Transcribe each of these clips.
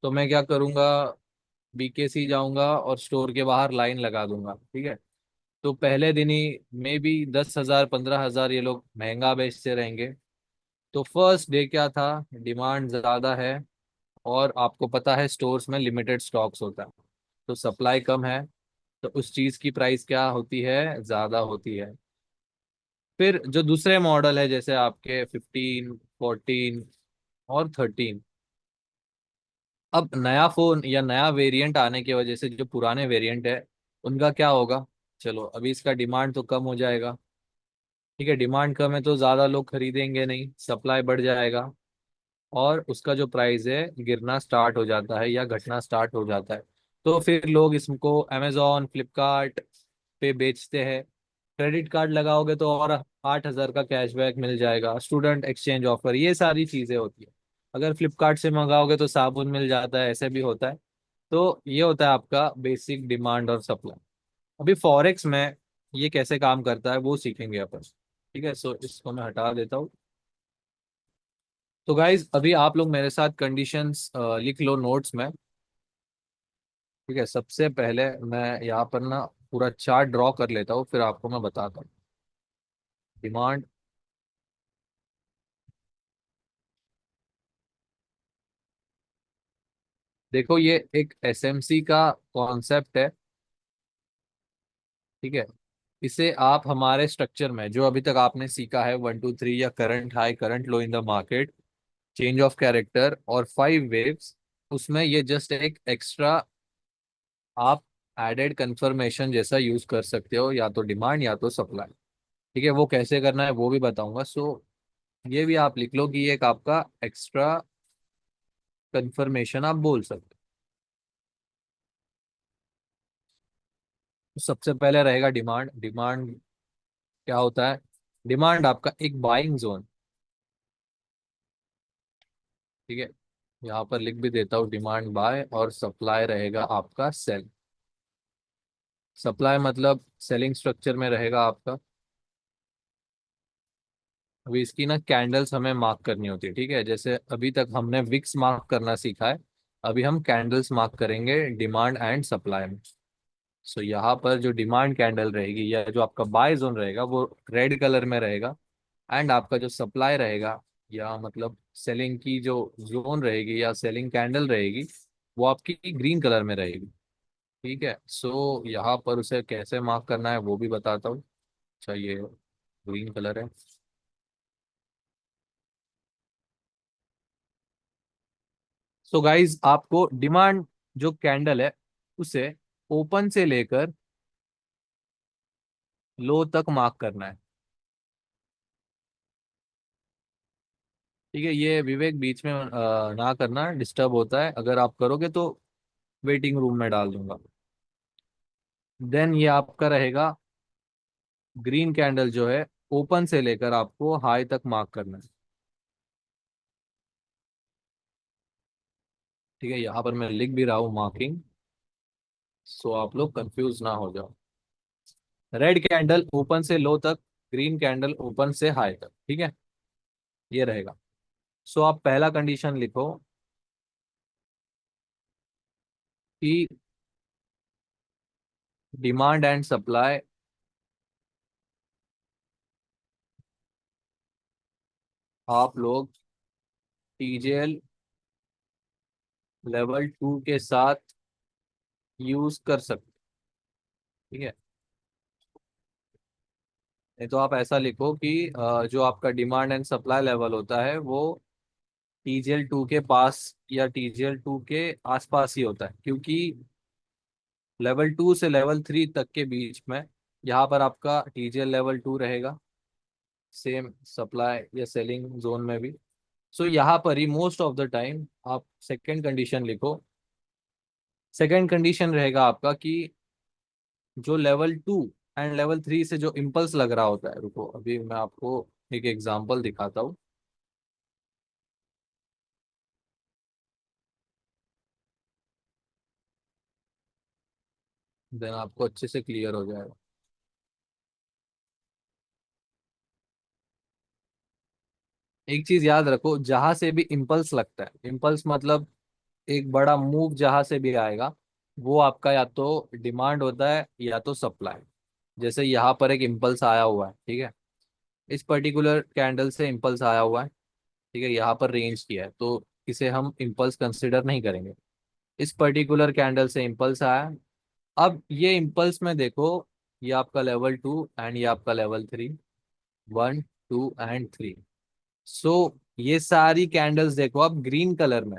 तो मैं क्या करूंगा, बीकेसी जाऊंगा और स्टोर के बाहर लाइन लगा दूंगा, ठीक है। तो पहले दिन ही मे बी 10,000 15,000 ये लोग महंगा बेचते रहेंगे। तो फर्स्ट डे क्या था, डिमांड ज्यादा है और आपको पता है स्टोर्स में लिमिटेड स्टॉक्स होता है, तो सप्लाई कम है, तो उस चीज की प्राइस क्या होती है, ज्यादा होती है। फिर जो दूसरे मॉडल है जैसे आपके 15, 14 और 13, अब नया फोन या नया वेरिएंट आने की वजह से जो पुराने वेरिएंट है उनका क्या होगा, चलो अभी इसका डिमांड तो कम हो जाएगा। ठीक है, डिमांड कम है तो ज्यादा लोग खरीदेंगे नहीं, सप्लाई बढ़ जाएगा और उसका जो प्राइस है गिरना स्टार्ट हो जाता है या घटना स्टार्ट हो जाता है। तो फिर लोग इसको अमेजोन फ्लिपकार्ट पे बेचते हैं। क्रेडिट कार्ड लगाओगे तो और 8,000 का कैशबैक मिल जाएगा, स्टूडेंट एक्सचेंज ऑफर, ये सारी चीजें होती है। अगर फ्लिपकार्ट से मंगाओगे तो साबुन मिल जाता है, ऐसे भी होता है। तो ये होता है आपका बेसिक डिमांड और सप्लाई। अभी फॉरेक्स में ये कैसे काम करता है वो सीखेंगे अपन। ठीक है, सो इसको मैं हटा देता हूँ। तो गाइज अभी आप लोग मेरे साथ कंडीशंस लिख लो नोट्स में। ठीक है, सबसे पहले मैं यहाँ पर ना पूरा चार्ट ड्रॉ कर लेता हूँ, फिर आपको मैं बताता हूँ। डिमांड, देखो ये एक एसएमसी का कॉन्सेप्ट है। ठीक है, इसे आप हमारे स्ट्रक्चर में जो अभी तक आपने सीखा है 1 2 3 या current high current low in the market, change of character और 5 वेव्स, उसमें ये जस्ट एक एक्स्ट्रा आप एडेड कंफर्मेशन जैसा यूज कर सकते हो, या तो डिमांड या तो सप्लाई। ठीक है, वो कैसे करना है वो भी बताऊंगा। सो ये भी आप लिख लो कि ये एक आपका एक्स्ट्रा कंफर्मेशन आप बोल सकते हो। सबसे पहले रहेगा डिमांड। डिमांड क्या होता है, डिमांड आपका एक बाइंग जोन। ठीक है, यहाँ पर लिख भी देता हूँ, डिमांड बाय, और सप्लाई रहेगा आपका सेल। सप्लाई मतलब सेलिंग स्ट्रक्चर में रहेगा आपका। अभी इसकी ना कैंडल्स हमें मार्क करनी होती है, ठीक है, जैसे अभी तक हमने विक्स मार्क करना सीखा है, अभी हम कैंडल्स मार्क करेंगे डिमांड एंड सप्लाई में। सो यहाँ पर जो डिमांड कैंडल रहेगी या जो आपका बाय जोन रहेगा वो रेड कलर में रहेगा, एंड आपका जो सप्लाई रहेगा या मतलब सेलिंग की जो जोन रहेगी या सेलिंग कैंडल रहेगी वो आपकी ग्रीन कलर में रहेगी। ठीक है, सो यहाँ पर उसे कैसे मार्क करना है वो भी बताता हूँ। अच्छा, ये ग्रीन कलर है। सो गाइज आपको डिमांड जो कैंडल है उसे ओपन से लेकर लो तक मार्क करना है। ठीक है, ये विवेक बीच में ना करना, डिस्टर्ब होता है, अगर आप करोगे तो वेटिंग रूम में डाल दूंगा। देन ये आपका रहेगा ग्रीन कैंडल जो है ओपन से लेकर आपको हाई तक मार्क करना है। ठीक है, यहाँ पर मैं लिख भी रहा हूँ मार्किंग, सो आप लोग कंफ्यूज ना हो जाओ। रेड कैंडल ओपन से लो तक, ग्रीन कैंडल ओपन से हाई तक। ठीक है, ये रहेगा। सो आप पहला कंडीशन लिखो कि डिमांड एंड सप्लाई आप लोग टीजेएल लेवल 2 के साथ यूज कर सकते। ठीक है, नहीं तो आप ऐसा लिखो कि जो आपका डिमांड एंड सप्लाई लेवल होता है वो टीजीएल 2 के पास या टीजीएल 2 के आसपास ही होता है, क्योंकि लेवल 2 से लेवल 3 तक के बीच में यहाँ पर आपका टीजीएल लेवल 2 रहेगा, सेम सप्लाई या सेलिंग जोन में भी। सो यहाँ पर ही मोस्ट ऑफ द टाइम आप सेकेंड कंडीशन लिखो। सेकेंड कंडीशन रहेगा आपका कि जो लेवल 2 एंड लेवल 3 से जो इम्पल्स लग रहा होता है, रुको अभी मैं आपको एक एग्जांपल दिखाता हूँ, देन आपको अच्छे से क्लियर हो जाएगा। एक चीज याद रखो, जहां से भी इम्पल्स लगता है, इम्पल्स मतलब एक बड़ा मूव जहां से भी आएगा, वो आपका या तो डिमांड होता है या तो सप्लाई। जैसे यहाँ पर एक इम्पल्स आया हुआ है, ठीक है, इस पर्टिकुलर कैंडल से इम्पल्स आया हुआ है, ठीक है, यहाँ पर रेंज किया है, तो इसे हम इम्पल्स कंसिडर नहीं करेंगे। इस पर्टिकुलर कैंडल से इम्पल्स आया। अब ये इम्पल्स में देखो, ये आपका लेवल 2 एंड ये आपका लेवल 3, 1 2 एंड 3। सो ये सारी कैंडल्स देखो अब ग्रीन कलर में,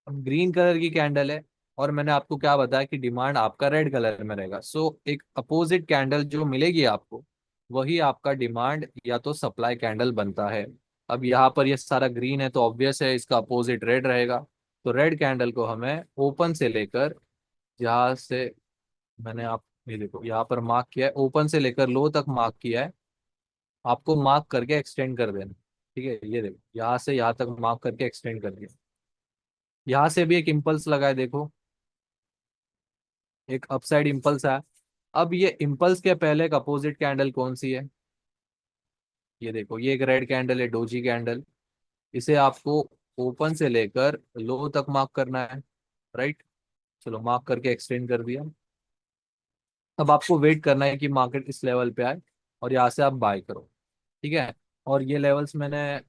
अब ग्रीन कलर की कैंडल है, और मैंने आपको क्या बताया कि डिमांड आपका रेड कलर में रहेगा। सो एक अपोजिट कैंडल जो मिलेगी आपको, वही आपका डिमांड या तो सप्लाई कैंडल बनता है। अब यहाँ पर ये सारा ग्रीन है तो ऑब्वियस है इसका अपोजिट रेड रहेगा। तो रेड कैंडल को हमें ओपन से लेकर, जहाँ से मैंने आप ये देखो यहाँ पर मार्क किया है, ओपन से लेकर लो तक मार्क किया है, आपको मार्क करके एक्सटेंड कर देना। ठीक है, ये देखो यहाँ से यहाँ तक मार्क करके एक्सटेंड कर दिया। यहाँ से भी एक इम्पल्स लगा है देखो, एक अपसाइड इम्पल्स है। अब ये इम्पल्स के पहले एक अपोजिट कैंडल कौन सी है, ये देखो ये एक रेड कैंडल है, डोजी कैंडल। इसे आपको ओपन से लेकर लो तक मार्क करना है, राइट। चलो मार्क करके एक्सटेंड कर दिया। अब आपको वेट करना है कि मार्केट इस लेवल पे आए और यहाँ से आप बाय करो, ठीक है। और ये लेवल्स मैंने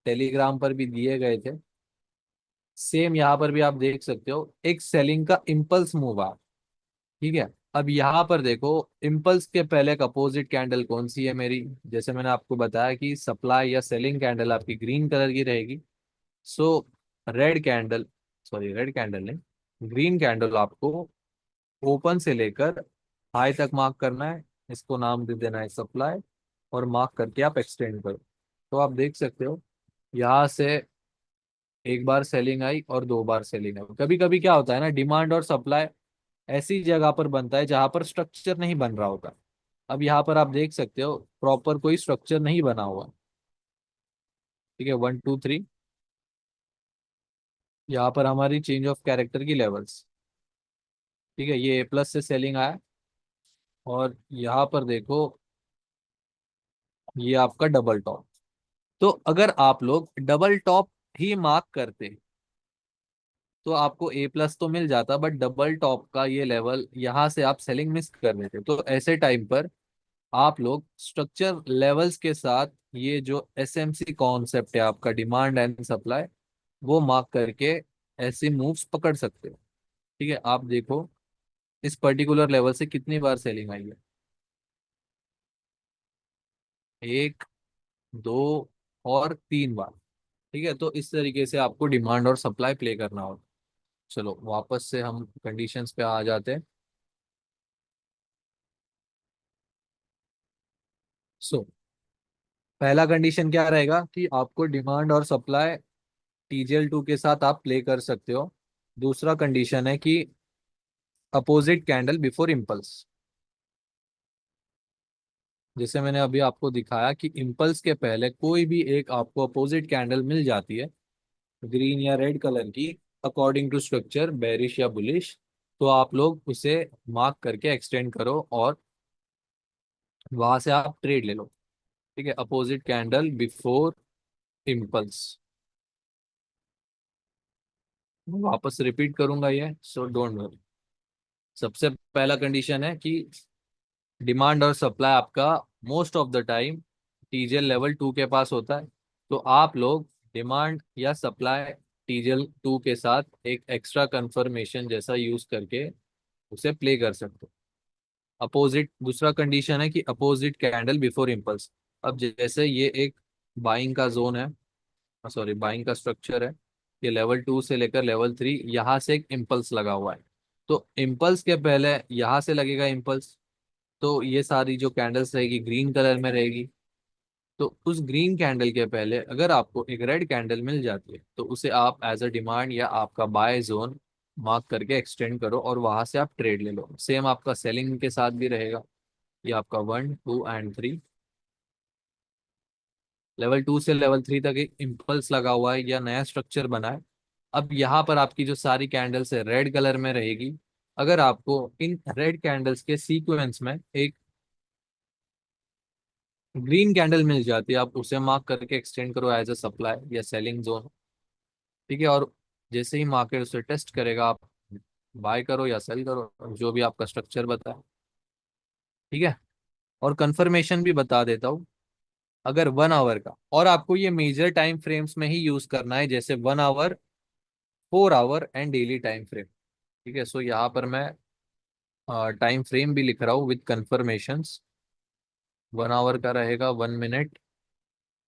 टेलीग्राम पर भी दिए गए थे, सेम यहाँ पर भी आप देख सकते हो, एक सेलिंग का इम्पल्स मूव आ, ठीक है। अब यहाँ पर देखो, इम्पल्स के पहले एक अपोजिट कैंडल कौन सी है मेरी, जैसे मैंने आपको बताया कि सप्लाई या सेलिंग कैंडल आपकी ग्रीन कलर की रहेगी। So red candle, sorry red candle नहीं, ग्रीन कैंडल आपको ओपन से लेकर हाई तक मार्क करना है, इसको नाम दे देना है सप्लाई, और मार्क करके आप एक्सटेंड करो। तो आप देख सकते हो यहाँ से एक बार सेलिंग आई और दो बार सेलिंग आई। कभी कभी क्या होता है ना, डिमांड और सप्लाई ऐसी जगह पर बनता है जहां पर स्ट्रक्चर नहीं बन रहा होता। अब यहाँ पर आप देख सकते हो प्रॉपर कोई स्ट्रक्चर नहीं बना हुआ, ठीक है, 1 2 3। यहाँ पर हमारी चेंज ऑफ कैरेक्टर की लेवल्स, ठीक है, ये A+ से सेलिंग आया, और यहाँ पर देखो ये आपका डबल टॉप। तो अगर आप लोग डबल टॉप ही मार्क करते तो आपको A+ तो मिल जाता, बट डबल टॉप का ये लेवल यहाँ से आप सेलिंग मिस कर देते। तो ऐसे टाइम पर आप लोग स्ट्रक्चर लेवल्स के साथ ये जो SMC कॉन्सेप्ट है आपका, डिमांड एंड सप्लाई, वो मार्क करके ऐसे मूव्स पकड़ सकते हो। ठीक है, आप देखो इस पर्टिकुलर लेवल से कितनी बार सेलिंग आई है, 1 2 और 3 बार। ठीक है, तो इस तरीके से आपको डिमांड और सप्लाई प्ले करना होगा। चलो वापस से हम कंडीशंस पे आ जाते हैं। सो पहला कंडीशन क्या रहेगा कि आपको डिमांड और सप्लाई TGL2 के साथ आप प्ले कर सकते हो। दूसरा कंडीशन है कि अपोजिट कैंडल बिफोर इम्पल्स। जैसे मैंने अभी आपको दिखाया कि इम्पल्स के पहले कोई भी एक आपको अपोजिट कैंडल मिल जाती है, ग्रीन या रेड कलर की, अकॉर्डिंग टू स्ट्रक्चर बेरिश या बुलिश, तो आप लोग उसे मार्क करके एक्सटेंड करो और वहां से आप ट्रेड ले लो। ठीक है, अपोजिट कैंडल बिफोर इम्पल्स। वापस रिपीट करूंगा ये, सो डोंट वरी। सबसे पहला कंडीशन है कि डिमांड और सप्लाई आपका most of the time TGL level 2 के पास होता है। तो आप लोग डिमांड या सप्लाई TGL 2 के साथ एक एक्स्ट्रा कंफर्मेशन जैसा यूज करके उसे प्ले कर सकते हो। अपोजिट, दूसरा कंडीशन है कि अपोजिट कैंडल बिफोर इम्पल्स। अब जैसे ये एक बाइंग का जोन है, सॉरी बाइंग का स्ट्रक्चर है, ये लेवल 2 से लेकर लेवल 3, यहाँ से एक इम्पल्स लगा हुआ है। तो इम्पल्स के पहले यहाँ से लगेगा इम्पल्स, तो ये सारी जो कैंडल्स रहेगी ग्रीन कलर में रहेगी। तो उस ग्रीन कैंडल के पहले अगर आपको एक रेड कैंडल मिल जाती है तो उसे आप एज अ डिमांड या आपका बाय जोन मार्क करके एक्सटेंड करो और वहां से आप ट्रेड ले लो। सेम आपका सेलिंग के साथ भी रहेगा। ये आपका 1 2 एंड 3, लेवल 2 से लेवल 3 तक एक इम्पल्स लगा हुआ है या नया स्ट्रक्चर बना है। अब यहाँ पर आपकी जो सारी कैंडल्स है रेड कलर में रहेगी। अगर आपको इन रेड कैंडल्स के सीक्वेंस में एक ग्रीन कैंडल मिल जाती है, आप उसे मार्क करके एक्सटेंड करो एज अ सप्लाई या सेलिंग जोन। ठीक है, और जैसे ही मार्केट उसे टेस्ट करेगा, आप बाय करो या सेल करो, जो भी आपका स्ट्रक्चर बताए। ठीक है। और कंफर्मेशन भी बता देता हूँ। अगर 1 आवर का, और आपको ये मेजर टाइम फ्रेम्स में ही यूज करना है, जैसे 1 hour, 4 hour and daily time frame. ठीक है। सो यहाँ पर मैं टाइम फ्रेम भी लिख रहा हूँ विद कंफर्मेशंस। 1 आवर का रहेगा 1 minute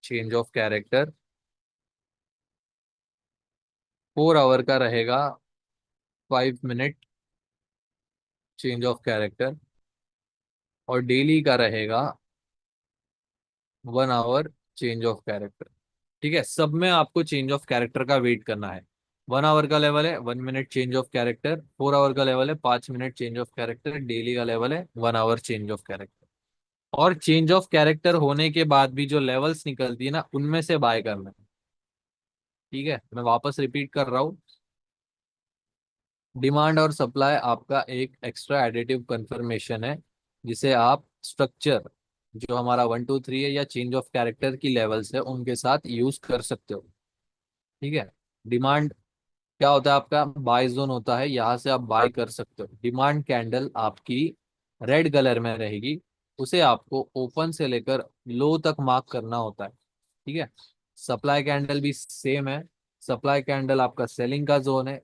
change of character. 4 hour का रहेगा 5 मिनट चेंज ऑफ कैरेक्टर। और डेली का रहेगा 1 आवर चेंज ऑफ कैरेक्टर। ठीक है। सब में आपको चेंज ऑफ कैरेक्टर का वेट करना है। 1 आवर का लेवल है 1 minute change of character, 4 hour का लेवल है 5 minute change of character, daily का लेवल है 1 आवर चेंज ऑफ कैरेक्टर। और चेंज ऑफ कैरेक्टर होने के बाद भी जो लेवल्स निकलती है ना, उनमें से बाय करना है। ठीक है। मैं वापस रिपीट कर रहा हूँ। डिमांड और सप्लाई आपका एक एक्स्ट्रा एडिटिव कंफर्मेशन है, जिसे आप स्ट्रक्चर जो हमारा 1 2 3 है या चेंज ऑफ कैरेक्टर की लेवल्स है उनके साथ यूज कर सकते हो। ठीक है। डिमांड क्या होता है आपका, बाय जोन होता है, यहाँ से आप बाय कर सकते हो। डिमांड कैंडल आपकी रेड कलर में रहेगी, उसे आपको ओपन से लेकर लो तक मार्क करना होता है। ठीक है। सप्लाई कैंडल भी सेम है। सप्लाई कैंडल आपका सेलिंग का जोन है।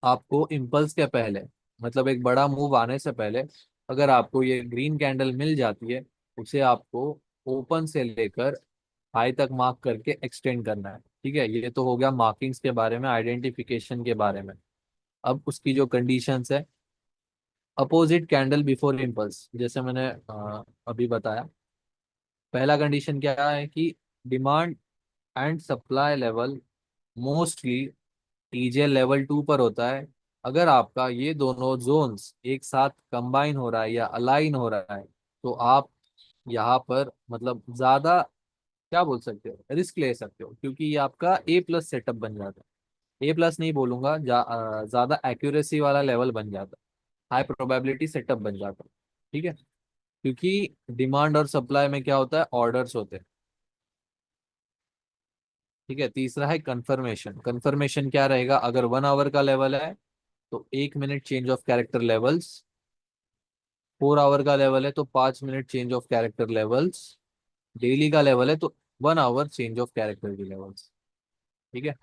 आपको इम्पल्स के पहले, मतलब एक बड़ा मूव आने से पहले, अगर आपको ये ग्रीन कैंडल मिल जाती है, उसे आपको ओपन से लेकर हाई तक मार्क करके एक्सटेंड करना है। ठीक है। ये तो हो गया मार्किंग्स के बारे में, आइडेंटिफिकेशन के बारे में। अब उसकी जो कंडीशंस है, अपोजिट कैंडल बिफोर इम्पल्स, जैसे मैंने अभी बताया। पहला कंडीशन क्या है कि demand and supply level mostly TJ level 2 पर होता है। अगर आपका ये दोनों जोन्स एक साथ कंबाइन हो रहा है या अलाइन हो रहा है, तो आप यहाँ पर मतलब ज्यादा क्या बोल सकते हो, रिस्क ले सकते हो, क्योंकि ये आपका A+ सेटअप बन जाता है। A+ नहीं बोलूंगा, ज्यादा एक्यूरेसी वाला लेवल बन जाता है, हाई प्रोबेबिलिटी सेटअप बन जाता है। ठीक है। क्योंकि डिमांड और सप्लाई में क्या होता है, ऑर्डर्स होते हैं। ठीक है। तीसरा है कंफर्मेशन। कंफर्मेशन क्या रहेगा, अगर 1 आवर का लेवल है तो 1 minute change of character levels, 4 hour का लेवल है तो 5 minute change of character levels, daily का लेवल है तो 1 आवर चेंज ऑफ कैरेक्टर की लेवल्स। ठीक है।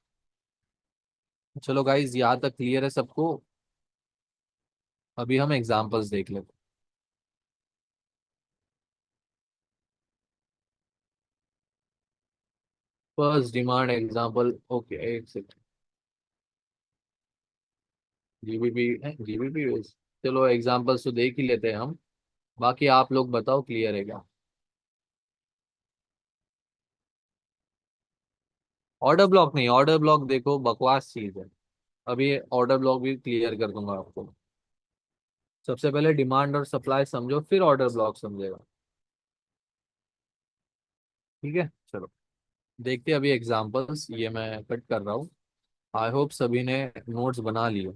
चलो गाइज, यहाँ तक क्लियर है सबको। अभी हम एग्जांपल्स देख लेते हैं। फर्स्ट डिमांड एग्जांपल, ओके, एक सेकंड। जीबीपी है, जीबीपी। चलो एग्जांपल्स तो देख ही लेते हैं हम, बाकी आप लोग बताओ क्लियर है क्या। ऑर्डर ब्लॉक नहीं, ऑर्डर ब्लॉक देखो बकवास चीज है। अभी ऑर्डर ब्लॉक भी क्लियर कर दूंगा आपको। सबसे पहले डिमांड और सप्लाई समझो, फिर ऑर्डर ब्लॉक समझेगा। ठीक है। चलो देखते हैं अभी एग्जांपल्स, ये मैं कट कर रहा हूँ। आई होप सभी ने नोट्स बना लिए।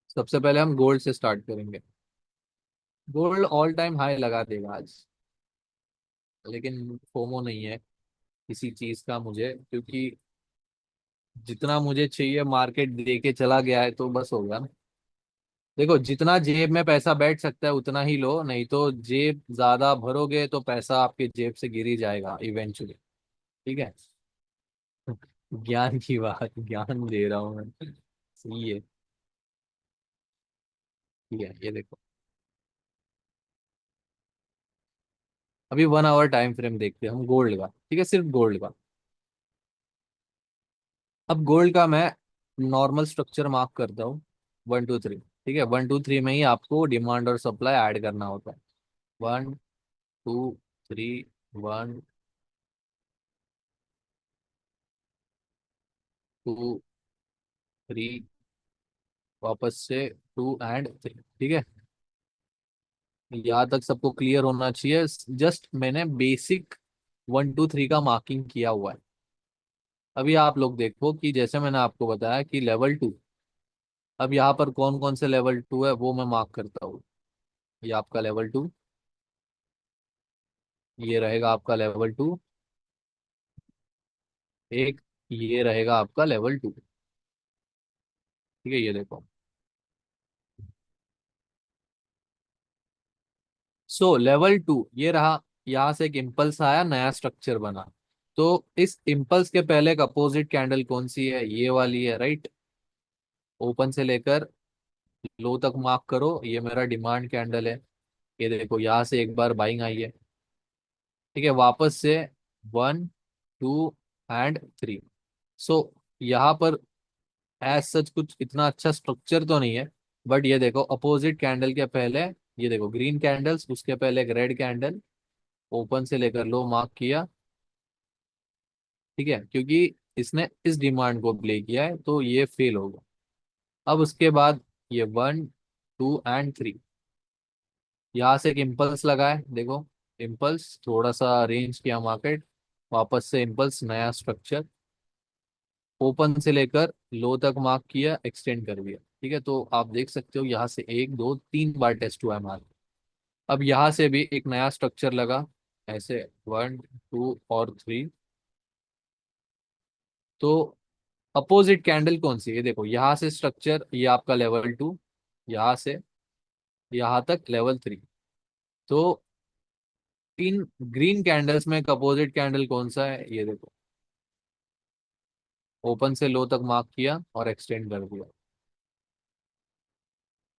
सबसे पहले हम गोल्ड से स्टार्ट करेंगे। गोल्ड ऑल टाइम हाई लगा देगा आज, लेकिन फोमो नहीं है किसी चीज का मुझे, क्योंकि जितना मुझे चाहिए मार्केट दे के चला गया है, तो बस हो गया ना। देखो, जितना जेब में पैसा बैठ सकता है उतना ही लो, नहीं तो जेब ज्यादा भरोगे तो पैसा आपके जेब से गिर ही जाएगा इवेंचुअली। ठीक है। ज्ञान की बात, ज्ञान दे रहा हूँ मैं। सही है। ठीक है। ये देखो, अभी 1 आवर टाइम फ्रेम देखते हैं हम गोल्ड का। ठीक है, सिर्फ गोल्ड का। अब गोल्ड का मैं नॉर्मल स्ट्रक्चर मार्क करता हूँ, 1 2 3। ठीक है। 1 2 3 में ही आपको डिमांड और सप्लाई ऐड करना होता है। 1 2 3, 1 2 3, वापस से 2 एंड 3। ठीक है। यहाँ तक सबको क्लियर होना चाहिए। जस्ट मैंने बेसिक 1 2 3 का मार्किंग किया हुआ है। अभी आप लोग देखो कि जैसे मैंने आपको बताया कि लेवल 2, अब यहाँ पर कौन कौन से लेवल 2 है वो मैं मार्क करता हूँ। ये आपका लेवल 2, ये रहेगा आपका लेवल 2, एक ये रहेगा आपका लेवल 2। ठीक है, ये देखो। सो लेवल 2 ये रहा। यहाँ से एक इम्पल्स आया, नया स्ट्रक्चर बना। तो इस इम्पल्स के पहले एक अपोजिट कैंडल कौन सी है? ये वाली है, राइट। ओपन से लेकर लो तक मार्क करो, ये मेरा डिमांड कैंडल है। ये देखो, यहाँ से एक बार बाइंग आई है। ठीक है, वापस से 1, 2 एंड 3। सो यहाँ पर एज सच कुछ इतना अच्छा स्ट्रक्चर तो नहीं है, बट ये देखो अपोजिट कैंडल के पहले, ये देखो ग्रीन कैंडल्स, उसके पहले एक रेड कैंडल, ओपन से लेकर लो मार्क किया। ठीक है, क्योंकि इसने इस डिमांड को प्ले किया है तो ये फेल होगा। अब उसके बाद ये 1, 2 एंड 3, यहाँ से एक इम्पल्स लगा है, देखो। इम्पल्स थोड़ा सा रेंज किया मार्केट, वापस से इम्पल्स, नया स्ट्रक्चर, ओपन से लेकर लो तक मार्क किया, एक्सटेंड कर दिया। ठीक है, तो आप देख सकते हो यहाँ से 1, 2, 3 बार टेस्ट हुआ है मार्केट। अब यहाँ से भी एक नया स्ट्रक्चर लगा, ऐसे 1, 2 और 3। तो अपोजिट कैंडल कौन सी है? ये देखो, यहाँ से स्ट्रक्चर, ये आपका लेवल 2, यहाँ से यहाँ तक लेवल 3। तो इन ग्रीन कैंडल्स में एक अपोजिट कैंडल कौन सा है? ये देखो, ओपन से लो तक मार्क किया और एक्सटेंड कर दिया।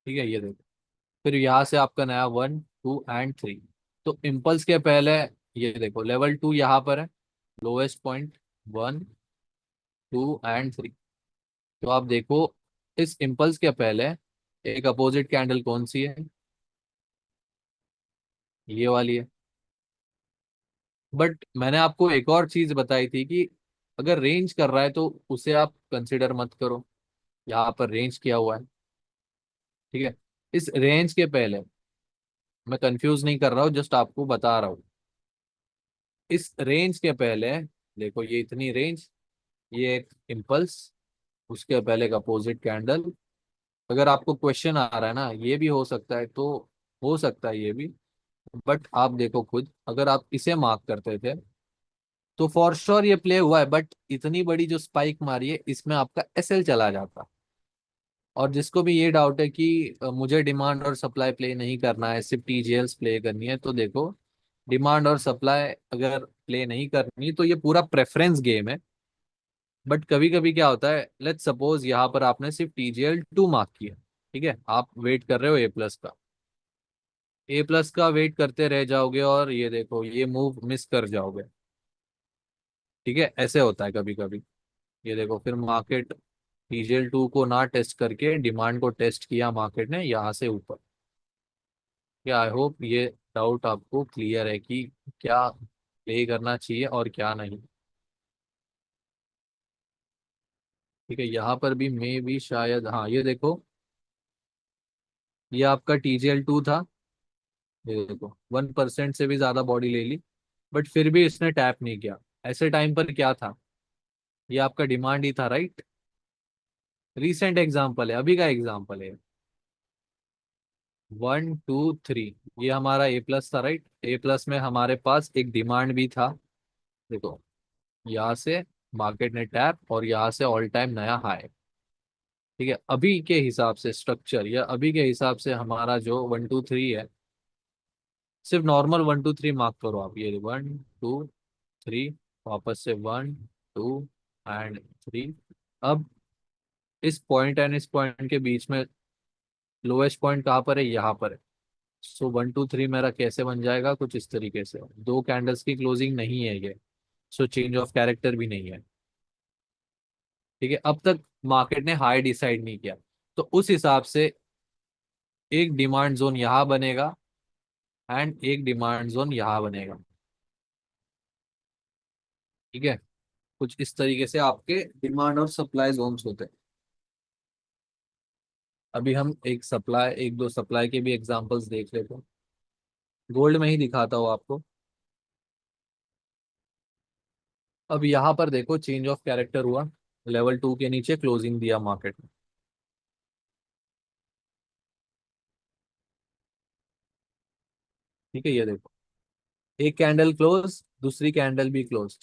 ठीक है, ये देखो। फिर यहाँ से आपका नया 1, 2 एंड 3। तो इम्पल्स के पहले ये देखो लेवल 2 यहाँ पर है, लोएस्ट पॉइंट 1, 2 एंड 3। तो आप देखो, इस इम्पल्स के पहले एक अपोजिट कैंडल कौन सी है? ये वाली है। बट मैंने आपको एक और चीज बताई थी कि अगर रेंज कर रहा है तो उसे आप कंसिडर मत करो। यहाँ पर रेंज किया हुआ है। ठीक है, इस रेंज के पहले, मैं कंफ्यूज नहीं कर रहा हूँ, जस्ट आपको बता रहा हूँ। इस रेंज के पहले देखो, ये इतनी रेंज, ये एक इम्पल्स, उसके पहले एक अपोजिट कैंडल। अगर आपको क्वेश्चन आ रहा है ना, ये भी हो सकता है, तो हो सकता है ये भी। बट आप देखो खुद, अगर आप इसे मार्क करते थे तो फॉर श्योर ये प्ले हुआ है, बट इतनी बड़ी जो स्पाइक मारी है, इसमें आपका एसएल चला जाता। और जिसको भी ये डाउट है कि मुझे डिमांड और सप्लाई प्ले नहीं करना है, सिर्फ टीजीएल्स प्ले करनी है, तो देखो, डिमांड और सप्लाई अगर प्ले नहीं करनी तो ये पूरा प्रेफरेंस गेम है। बट कभी कभी क्या होता है, लेट्स सपोज यहाँ पर आपने सिर्फ TGL 2 मार्क किया। ठीक है, आप वेट कर रहे हो A+ का, A+ का वेट करते रह जाओगे और ये देखो ये मूव मिस कर जाओगे। ठीक है, ऐसे होता है कभी कभी। ये देखो, फिर मार्केट TGL 2 को ना टेस्ट करके डिमांड को टेस्ट किया मार्केट ने यहाँ से ऊपर। क्या, आई होप ये डाउट आपको क्लियर है कि क्या प्ले करना चाहिए और क्या नहीं। ठीक है, यहाँ पर भी मे भी शायद, हाँ ये देखो, ये आपका TGL 2 था। ये देखो 1% से भी ज्यादा बॉडी ले ली, बट फिर भी इसने टैप नहीं किया। ऐसे टाइम पर क्या था? ये आपका डिमांड ही था, राइट। रीसेंट एग्जाम्पल है, अभी का एग्जाम्पल है। 1, 2, 3, ये हमारा A+ था, राइट। A+ में हमारे पास एक डिमांड भी था। देखो, यहाँ से मार्केट ने टैप और यहाँ से ऑल टाइम नया हाई। ठीक है, अभी के हिसाब से स्ट्रक्चर, या अभी के हिसाब से हमारा जो 1, 2, 3 है, सिर्फ नॉर्मल 1, 2, 3 मार्क करो आप। ये 1, 2, 3, वापस से 1, 2 एंड 3। अब इस पॉइंट एंड इस पॉइंट के बीच में लोएस्ट पॉइंट कहाँ पर है? यहाँ पर है। सो 1, 2, 3 मेरा कैसे बन जाएगा? कुछ इस तरीके से, दो कैंडल्स की क्लोजिंग नहीं है ये। सो चेंज ऑफ कैरेक्टर भी नहीं है। ठीक है, अब तक मार्केट ने हाई डिसाइड नहीं किया, तो उस हिसाब से एक डिमांड जोन यहाँ बनेगा एंड एक डिमांड जोन यहाँ बनेगा। ठीक है, कुछ इस तरीके से आपके डिमांड और सप्लाई जोन्स होते हैं। अभी हम एक दो सप्लाई के भी एग्जांपल्स देख लेते हैं। गोल्ड में ही दिखाता हूँ आपको। अब यहाँ पर देखो, चेंज ऑफ कैरेक्टर हुआ, लेवल 2 के नीचे क्लोजिंग दिया मार्केट ने। ठीक है, ये देखो, एक कैंडल क्लोज, दूसरी कैंडल भी क्लोज।